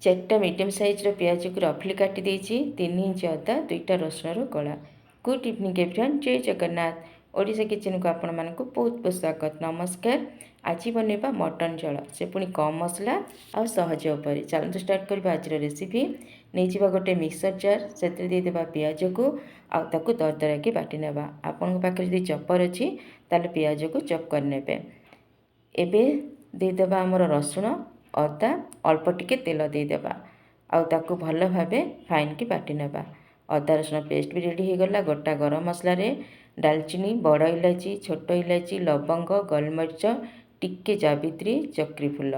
चार्टा medium साइज्र पिज को रफली काटी 3 इंच अदा 2टा रसुण कला। गुड इवनिंग एवरीवन, जय जगन्नाथ। ओडिशा किचन को आपण मानक बहुत बहुत स्वागत। नमस्कार। आज बनवा मटन झोल, से पुणी कम मसला आ सहज उपर। चलते स्टार्ट करवा आज रेसिपी। नहीं जा गोटे मिक्सर जार, से देदेबा पिज को आकु दरदरा की बाटी नेबा। आपण पाखे जब चपर अच्छी ताले पिज को चप करने। एबे देदेबा आमर रसुण अदा अल्प टिके तेल देदेबा आकु भल भाव फाइन की बाटी नेबा। अदा रसुण पेस्ट भी रेडी हो गला। गोटा गरम मसला डालचीनी, बड़ इलायची, छोट इलायची, लवंग, गोलमरीच, टिके जावित्री, चक्री फूल।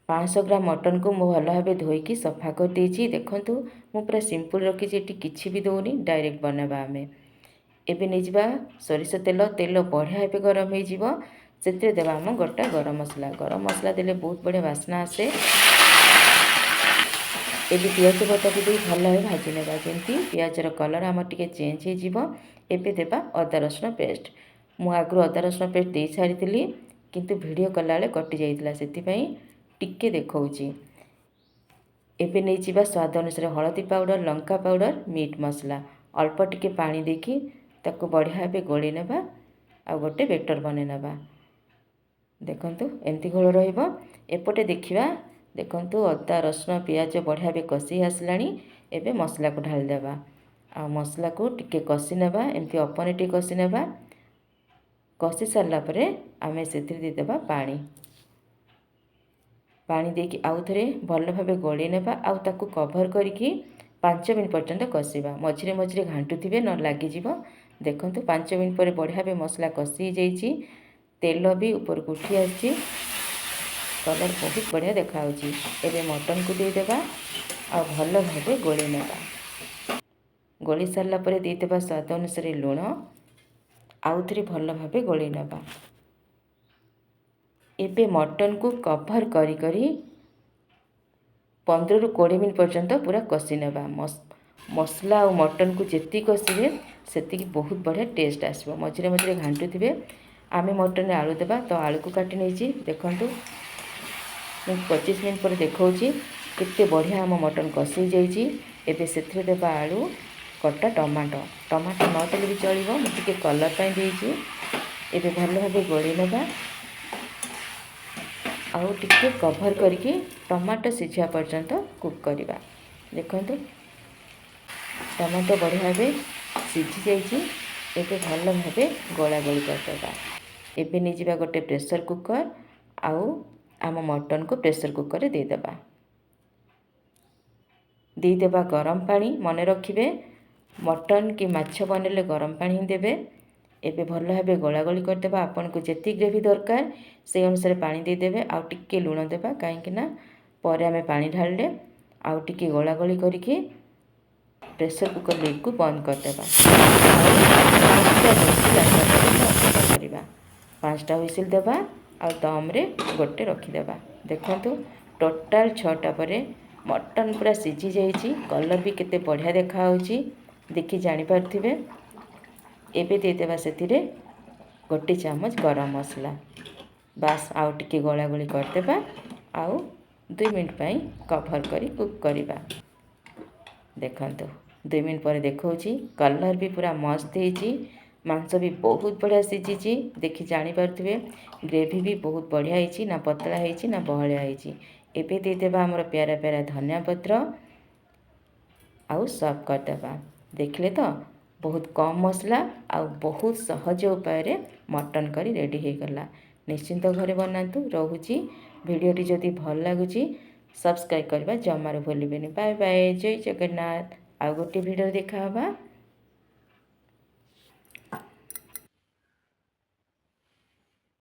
500 ग्राम मटन को मु भल भाव धोईकी सफा कर देछि। देखंतु मु पूरा सिंपल रखी, किछि भी दौनी, डायरेक्ट बनाबा। आमे एबे नहीं जा सोरिष तेल। तेल बढ़िया भाव गरम हो से देवा आम गोटा गरम मसला देले बहुत बढ़िया बास्ना आसे। एबे पियाज बटा भी भल भाव भाजी नेबा, जेमती पियाजर कलर आम टिके चेंज हो। एबे देबा अदा रसुण पेस्ट। मु आगु अदा रसुण पेस्ट दे सारी, किंतु वीडियो कला बेले कटि जाइतिला, सेतिपई टिके देखौची। एबे नहीं जा स्वाद अनुसार हलदी पाउडर, लंका पाउडर, मीट मसला अल्प टिके पानी देकी ताको बढ़िया भाव गोली नेबा आ गोटे बेटर बने नेबा। देखंतु एमती घोल रहिबो। एपटे देखिबा, देखंतु अदा रसुण पियाज बढ़िया भाव कषि आसलानी। एबे मसला को ढाल देबा आ मसला को टिके कषि नेबा। एमती अपने टिके कषि नेबा। कषि सारला परे आमे सेथिरे दे देबा पानी। पानी देकी आउ थरे भल भाव गोली नेबा आ ताकू कवर करके 5 मिनट पर्यंत कषिबा। मझिरे मझिरे घांटुथिबे न लागि जिवो। देखंतु 5 मिनट पर बढ़िया भाव मसला कषि जाइछि। तेल भी ऊपर को उठी आछि। कलर बहुत बढ़िया देखा होछि। एबे मटन को दे देबा आ भल भाव गोली नेबा। गोली सारला परे दे देबा स्वाद अनुसार लूण। आउ थरे भल भाव गोली नेबा। एबे मटन को कवर करी करी 15 ରୁ 20 मिनट पर्यंत पूरा कषि नेबा। मसला और मटन को जेती कषिबे सेतिकी बहुत बढ़िया टेस्ट आसबो। मझिरे मझिरे घांटुथिबे। आमे मटन आलू देबा, तो आलू को काटी नहीं। देखंतु 25 मिनट पर देखौची केते बढ़िया आम मटन कषि जाइछि। एबे सेथिरे देबा आलू, कटा टमाटो न देले भी चलिबो, मु टिके कलर पाई देइछि। एबे भल भाव गोली नेबा आउ टिके कवर करके टमाटो सिझा पर्यंत कुक करवा। देखंतु टमाटो बढ़िया भाव सिझी जाइछि। एबे भल भाव गोला गोली करदेबा। एबे नहीं जा गोटे प्रेशर कुकर आउ आम मटन को प्रेशर कुकर दे देबा गरम पानी। मन रखिबे मटन कि माछ बनले गरम पानी देबे। एबे भल भाव गोला गोली करदेबा। आपन को जेती ग्रेवी दरकार से अनुसार पानी दे देबे। आउ टिके लूण देबा, काहेकि ना परे आमे पानी ढालले। आउ टिके गोला गोली करके प्रेशर कुकर लिड को बंद कर देबा। 5टा हुइसिल देबा आ दम रे गोटे रखी देबा। देखंतु टोटाल 6टा परे मटन पूरा सिझी जाइछि। कलर भी केते बढ़िया देखा होछि, देखि जानि पारथिबे। एबे दे देबा सेतिरे गोटे चामच गरम मसला। बास आउ टिके गोला गोली कर देबा। आउ 2 मिनट पई कवर करी कुक करिबा। देखंतु 2 मिनट पर देखौछि, कलर भी पूरा मस्त हेछि। मांस भी बहुत बढ़िया सिझिछि, देखि जानि पारथिबे। ग्रेवी भी बहुत बढ़िया हेछि, ना पतला हेछि ना बहलिया हेछि। एबे दे देबा हमर प्यारा प्यारा धनिया पत्र आउ सर्व कर देबा। देखले तो बहुत कम मसला आ बहुत सहज उपाय रे मटन करी रेडी हो गला। निश्चिंत घरे बनातु। रहुछि। वीडियोटी जदि भल लागुछि सब्सक्राइब करबा जमार भूलिबेनि। बाय बाय, जय जगन्नाथ। आ गोटे वीडियो देखा हबा।